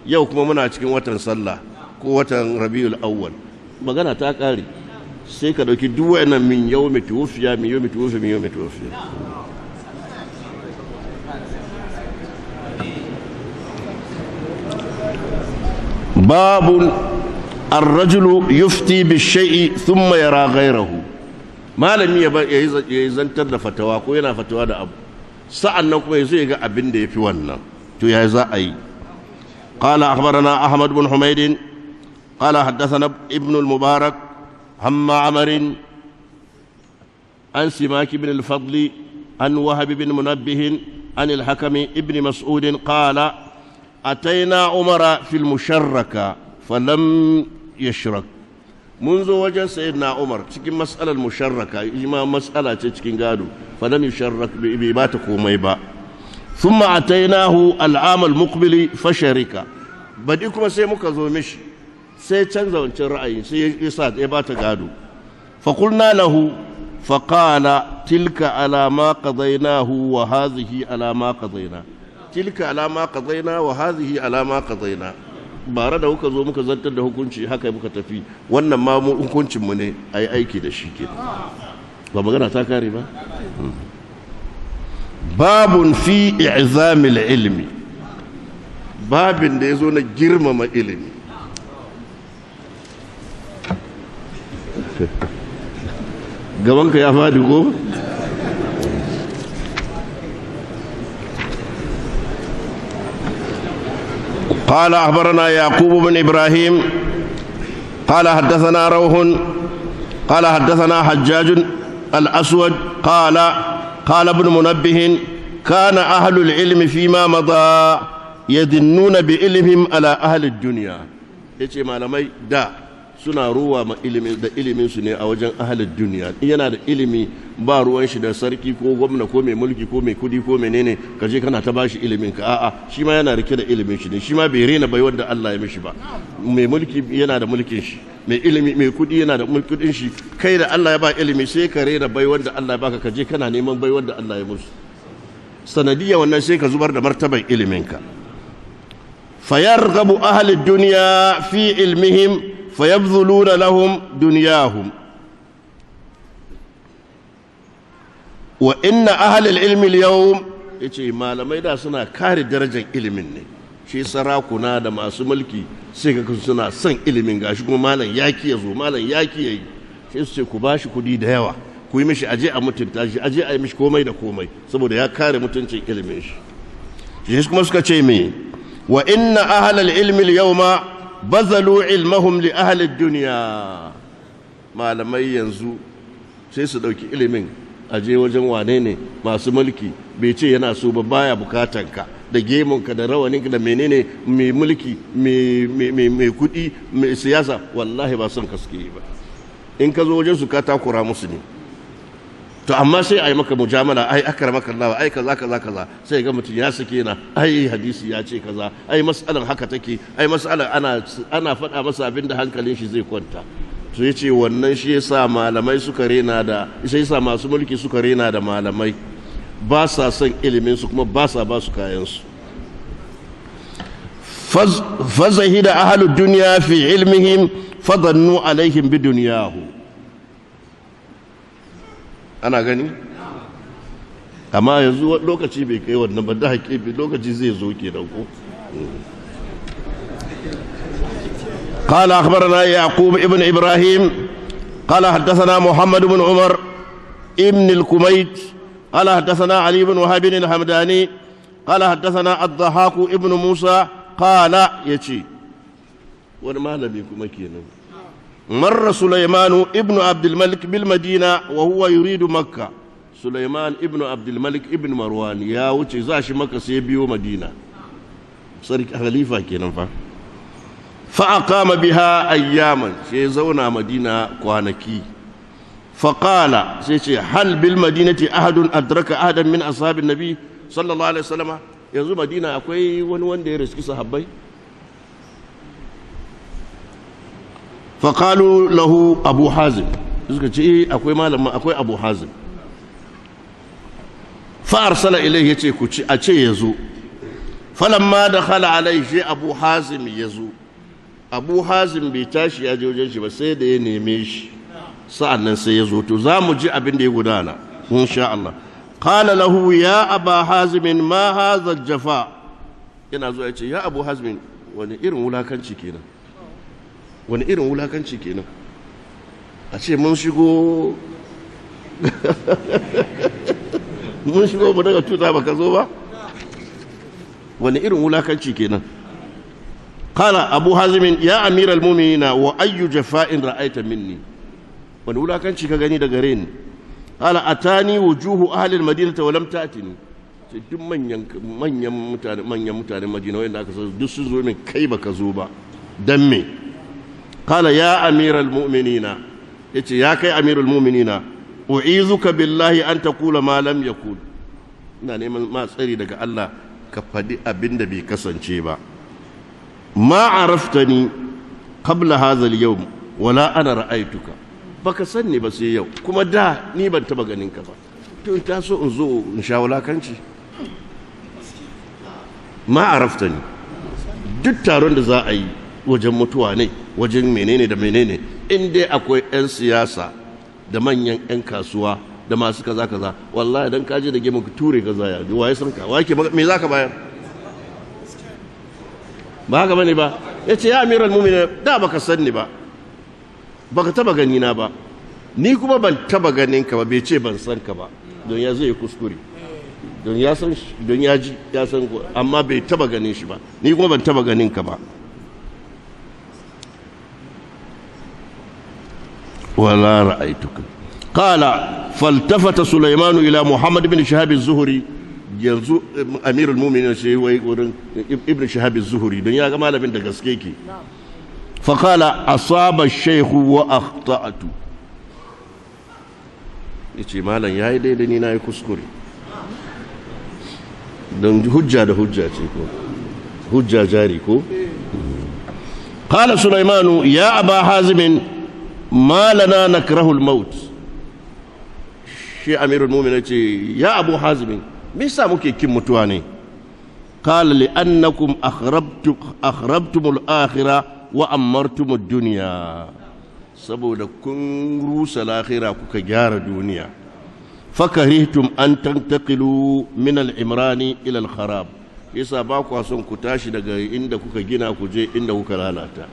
yau kuma muna cikin watan sallah ko watan rabiul awwal, magana ta kare, sai ka dauki duk wayannan min yawmi tuwfiya, min yawmi tuwfiya, min yawmi tuwfiya. babun ar-rajulu yufti bi-shay'i thumma yara ghayrahu. malami ya yi zantar da fatawa ko yana fatawa da abu sa'an nan kuma yazo ya ga abin da yafi wannan, to ya za a yi. qala akhbarana ahmad bin humayd qala haddathana ibn al-mubarak amma amarin an simak ibn al-fadl an wahab ibn munabbih an al-hakim ibn mas'ud qala atayna umara fi al-musharraka falam yashrak. mun zo wajen sayyidina Umar cikin mas'alar musharraka, ima mas'ala ce cikin gado, falam yusharrak bai bata komai ba. thumma atainahu al'am al-muqbil fasharika, badi kuma sai muka zo mishi sai canza wancan ra'ayi, sai yasa ya bata gado. fa qulna lahu fa qala tilka ala ma qadaynahu wa hadhihi ala ma qadayna, tilka ala ma qadayna wa hadhihi ala ma qadayna. bare da kuka zo muka zartar da hukunci haka muka tafi, wannan ma hukuncin mu ne ai aiki da shi ke, ba magana ta kare ba. babun fi i'zamil ilmi, babin da yazo na girmama ilimi. gabanka ya fadi ko? قال أخبرنا يعقوب بن إبراهيم قال حدثنا روح قال حدثنا حجاج الأسود قال ابن منبه كان أهل العلم فيما مضى يدنون بعلمهم على أهل الدنيا. yace malamai da suna ruwa ma ilimin su ne a wajen ahalin duniya. yana da ilimi ba ruwan shi da sarki ko gwamna ko mai mulki ko mai kudi ko menene kaje kana ta bashi ilimin ka, a'a shi ma yana rike da ilimin shi ne, shi ma bai rena bai wanda Allah ya mishi ba. mai mulki yana da mulkin shi, mai ilimi mai kudi yana da mulkin shi, kai da Allah ya ba ilimi sai ka rena bai wanda Allah ya baka, kaje kana neman bai wanda Allah ya musu, sanadiyya wannan sai ka zubar da martaban ilimin ka. fayarghabu ahli dunya fi ilmihim fayabdhuluna lahum dunyahum. wa inna ahlul ilmi al-yawm yace malamai da suna kare darajar ilimin ne shi sarakuna da masu mulki sai ga suna son ilimin gashi kuma malam yaki yazo malam yaki yayi sai su ce ku bashi kudi da yawa ku yi mishi aje a mutunta shi aje a yi mishi komai da komai saboda ya kare mutuncin ilimin shi shi kuma suka ce me wa inna ahlal ilmi al-yawma bazalu ilmahum li ahli ad-dunya malamai yanzu sai su dauki ilimin aje wajen wane ne masu mulki bai ce yana so ba baya bukatanka da gemunka da rawaninka da menene mai mulki mai kudi mai siyasa wallahi ba son ka suke yi ba in ka zo wajen su ka takura musu ne to amma sai a yi maka mujamala ai akramaka Allah ai kaza kaza kaza sai ga mutum ya sake na ai hadisi ya ce kaza ai mas'alan haka take ai mas'alan ana faɗa masa abinda hankalin shi zai kwanta to yace wannan shi yasa malamai suka rena da sai yasa masu mulki suka rena da malamai ba sa son ilimin su kuma ba sa ba su kayan su fazahida ahlud dunya fi ilmihim fadannu alaihim bidunyahu ana gani amma yanzu lokaci bai kai wannan ba da haƙiƙi lokaci zai zo kenan ko قال أخبرنا يعقوب ابن إبراهيم قال حدثنا محمد بن عمر ابن الكميت قال حدثنا علي بن وهب الحمداني قال حدثنا الضحاك ابن موسى قال يتي ولما نبيكم كينا مر سليمان ابن عبد الملك بالمدينة وهو يريد مكة سليمان ابن عبد الملك ابن مروان يا وجه زاش مكة سيبيو مدينة صارك خليفة كينا فأقام بها أياما سيزونا مدينة كوانكي فقال سيشي هل بالمدينة أحد أدرك أحدا من أصحاب النبي صلى الله عليه وسلم يزو مدينة أكوي ونوان ديرس كي صحابي فقالوا له أبو حازم أكوي مالا أكوي أبو حازم فأرسل إليه يتي كوشي أتي يزو فلما دخل عليه شيء أبو حازم يزو abu hazim bai tashi ya je wajen shi ba sai da ya neme shi sa'annan sai ya zo to za mu ji abin da ya gudana insha Allah qala lahu ya aba hazim ma hadha jafa yana zo ya ce ya abu hazim wani irin wulakanci kenan wani irin wulakanci kenan a ce mun shigo mu daga tuta baka zo ba wani irin wulakanci kenan قال أبو حازم يا أمير المؤمنين وأي جفاء رأيت مني ونقول كان شيء كغني دغرين قال أتاني وجوه أهل المدينة ولم تأتني duk manyan mutane Madina wanda aka san duk sun zo min kai baka zo ba dan me qala ya amiral mu'minina yace ya kai amirul mu'minina u'izuka billahi an taqula ma lam yakun ina neman ma tsari daga Allah ka fadi abinda bai kasance ba ما عرفتني قبل هذا اليوم ولا أنا رأيتك baka sanni ba sai yau kuma da ni ban taba ganin ka ba to in taso in zo in sha wulakanci ma araftani duk taron da za a yi wajen mutuwa ne wajen menene da menene in dai akwai 'yan siyasa da manyan 'yan kasuwa da masu kaza kaza wallahi dan kaje da gemu ka ture kaza ya waye san ka wake me zaka bayar ba haka bane ba yace ya amiral mu'minin da baka sanni ba baka taba gani na ba ni kuma ban taba ganin ka ba bai ce ban san ka ba don ya zai kuskure don ya san don ya ji ya san amma bai taba ganin shi ba ni kuma ban taba ganin ka ba wala ra'aytuka qala faltafata sulaiman ila muhammad ibn shihab az-zuhri yanzu amirul mu'minin sai wai gurin ibn shihab az-zuhri don ya ga malamin da gaske ke fa qala asaba ash-shaykh wa akhta'tu yace malam yayi daidai ni nayi kuskure don hujja da hujja ce ko hujja jari ko qala sulaiman ya aba hazim ma lana nakrahu al-maut shi amirul mu'minin ce ya abu hazim me yasa muke kin mutuwa ne qala li annakum akhrabtum al-akhirah wa amartum ad-dunya saboda kun rusa lahira kuka gyara duniya fakarihtum an tantaqilu min al-imrani ila al-kharab yasa ba ku son ku tashi daga inda kuka gina ku je inda kuka lalata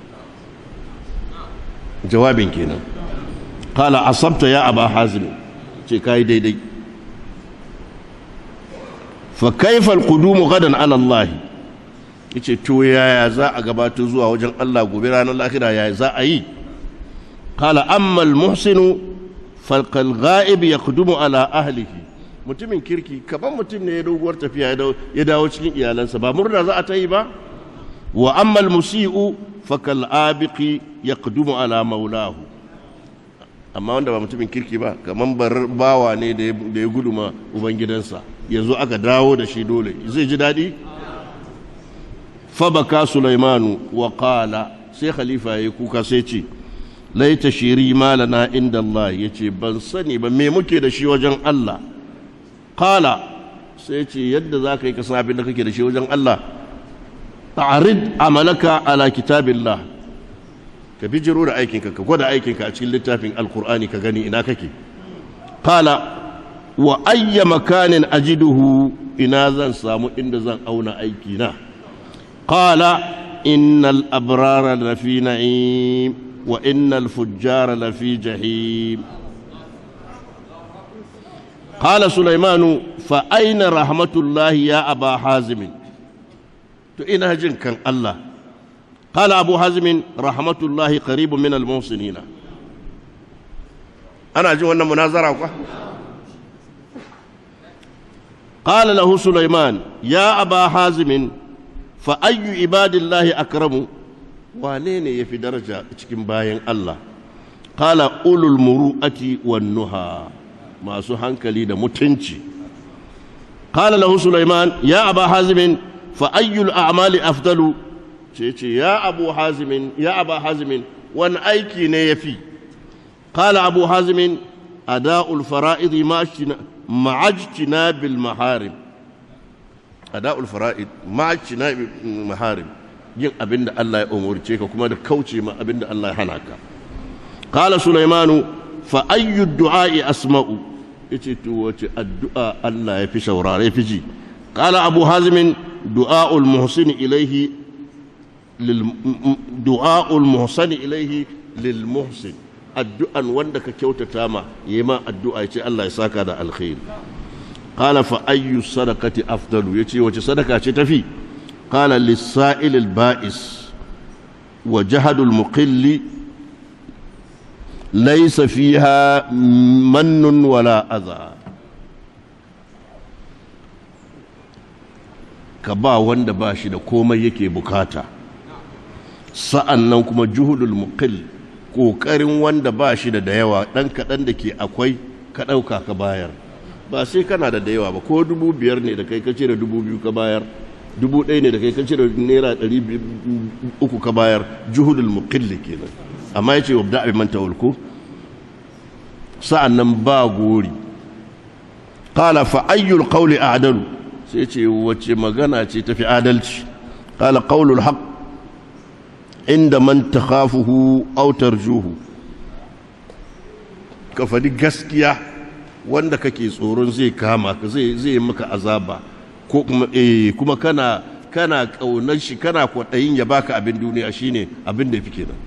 jawabin kenan qala asabta ya aba hazim ce kai daidai fa kayfa al-qudum gadan ala Allah yace to yaya za a gabato zuwa wajen Allah gobe ranar lahira yaya za a yi qala amma al-muhsinu falqal ghaib yaqdumu ala ahlihi mutumin kirki kaman mutum ne ya doguwar tafiya ya dawo cikin iyalansa ba murna za a ta yi ba wa amma al-musii'u fakal abiqi yaqdumu ala maulahu amma wanda ba mutumin kirki ba kaman bawa ne da ya guduma ubangidansa yanzu aka dawo da shi dole zai ji dadi fa baka sulaimanu wa qala sai khalifa yayi kuka sai ce laita shiri malana inda Allah yace ban sani ba me muke da shi wajen Allah qala sai ce yadda zaka yi ka san abin da kake da shi wajen Allah ta'rid amalaka ala kitabillah ka bijiro da aikinka ka gwada aikinka a cikin littafin alqur'ani ka gani ina kake qala wa ayya makanin ajiduhu ina zan samu inda zan auna aiki na qala innal abrara lafi na'im wa innal fujjara lafi jahim qala sulaimanu fa aina rahmatullahi ya aba hazim to ina jin kan Allah qala abu hazim rahmatullahi qaribun min al-muhsinina ana jin wannan munazara kwa قال له سليمان يا أبا حازم فأي عباد الله أكرم وانين يفي درجة اتكين باين الله قال أولو المروءة والنهى ما سوحانك ليدا متنشي قال له سليمان يا أبا حازم فأي الأعمال أفضل يا أبا حازم وان أيكي نيفي قال أبو حازم أداء الفرائض مع اجتناب المحارم أداء الفرائض مع اجتناب المحارم yin abin da Allah ya umurce ka kuma da kauce ma abin da Allah ya hana ka qala sulaimanu fa ayyu du'a'i asma'u yace to wace addu'a Allah ya fi shaurare fi ji qala abu hazim du'a'ul muhsin ilayhi lil muhsin addu'an wanda ka kyautata ma yayi ma addu'a yace Allah ya saka da alkhair qala fa ayyu sadaqati afdalu yace wace sadaka ce tafi qala lis-sa'il al-ba'is wa jahadu al-muqill laysa fiha mannun wala adha ka ba wanda ba shi da komai yake bukata sa'annan kuma juhudul muqill ƙoƙarin wanda ba shi da yawa ɗan kaɗan da ke akwai ka ɗauka ka bayar ba sai kana da yawa ba ko 5,000 ne da kai ka cire 2,000 ka bayar 1,000 ne da kai ka cire naira 300 ka bayar juhudul muqilli kenan amma yace wabda bi man tawalku sa'annan ba gori qala fa ayyul qawli a'dalu sai ce wace magana ce tafi adalci qala qawlul haqq inda man takhafuhu aw tarjuhu ka fadi gaskiya wanda kake tsoron zai kama ka zai maka azaba ko kuma kana kaunar shi kana kwadayin ya baka abin duniya shine abin da yake kenan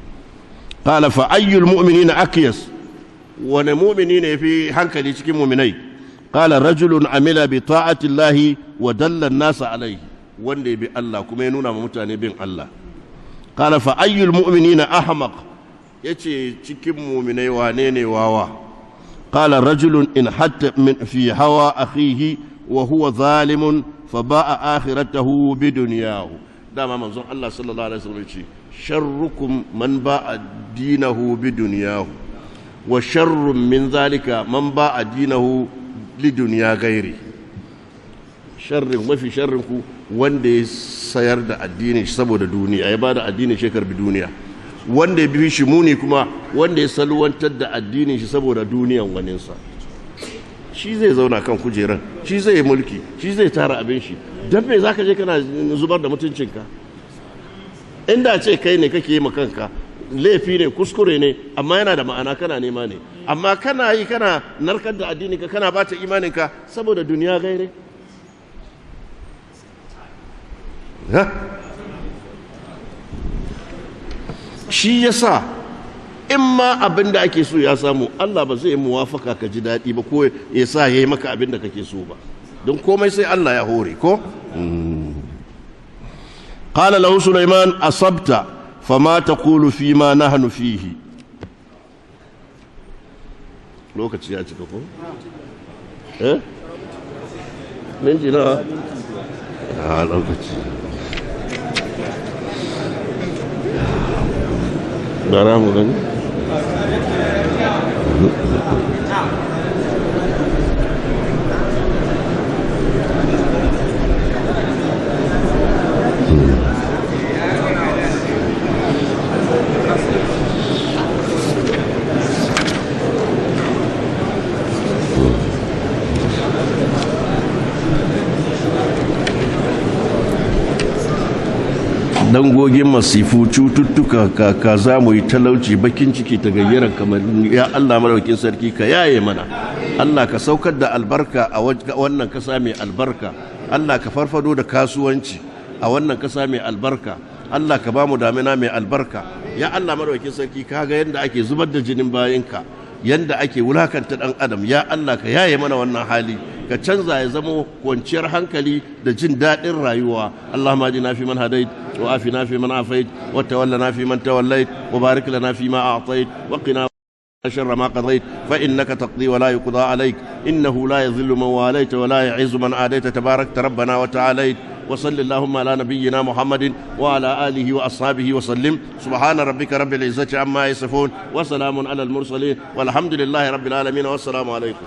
qala fa ayyul mu'minina aqyas wa mu'minina yafi hankali cikin mu'minai qala rajulun amila bi ta'ati llahi wa dalla an-nasa alayhi wanda ya bi Allah kuma ya nuna ma mutane bin Allah قال فأي المؤمنين أحمق يتي cikin mu'minai wane ne wawa قال رجل إن حتى في هوى أخيه وهو ظالم فباء آخرته بدنياه دام منظور الله صلى الله عليه وسلم شركم من باء دينه بدنياه وشر من ذلك من باء دينه لدنيا غيره شر ما في شركم wanda ya sayar da addinin shi saboda duniya ya bada addinin shi karbi duniya wanda ya bi shi muni kuma wanda ya salwantar da addinin shi saboda duniyan waninsa shi zai zauna kan kujeran shi zai yi mulki shi zai tara abin shi dan me zaka je kana zubar da mutuncinka inda ce kai ne kake yi kanka laifi ne kuskure ne amma yana da ma'ana kana nema ne amma kana yi kana narkar da addininka kana bata imaninka saboda duniya gaire shi yasa in ma abin da ake so ya samu Allah ba zai muwafaka ka ji daɗi ba ko ya sa ya yi maka abin da kake so ba don komai sai Allah ya hore ko qala lahu Sulaiman asabta fama taqulu fi ma nahnu fihi lokaci ya cika ko minti na lokaci Darah mungkin. Dangogin masifu cututtuka ka za mu yi talauci bakin ciki ta gayyaran kamar ya Allah madaukakin sarki ka yaye mana Allah ka saukar da albarka a wannan kasa mai albarka Allah ka farfado da kasuwanci a wannan kasa mai albarka Allah ka ba mu damina mai albarka ya Allah madaukakin sarki ka ga yanda ake zubar da jinin bayinka yanda ake wulakanta dan adam ya Allah ka yaye mana wannan hali ka canza ya zama kwanciyar hankali da jin daɗin rayuwa Allahumma ajina fi man hadait wa afina fi man afait wa tawallana fi man tawallait wa barik lana fi ma a'tait wa qina sharra ma qadait fa innaka taqdi wa la yuqda alayk innahu la yadhillu man walayta wa la yu'izzu man adayta tabarakta rabbana wa ta'alayt وصل اللهم على نبينا محمد وعلى آله وأصحابه وسلم سبحان ربك رب العزة عما يصفون وسلام على المرسلين والحمد لله رب العالمين والسلام عليكم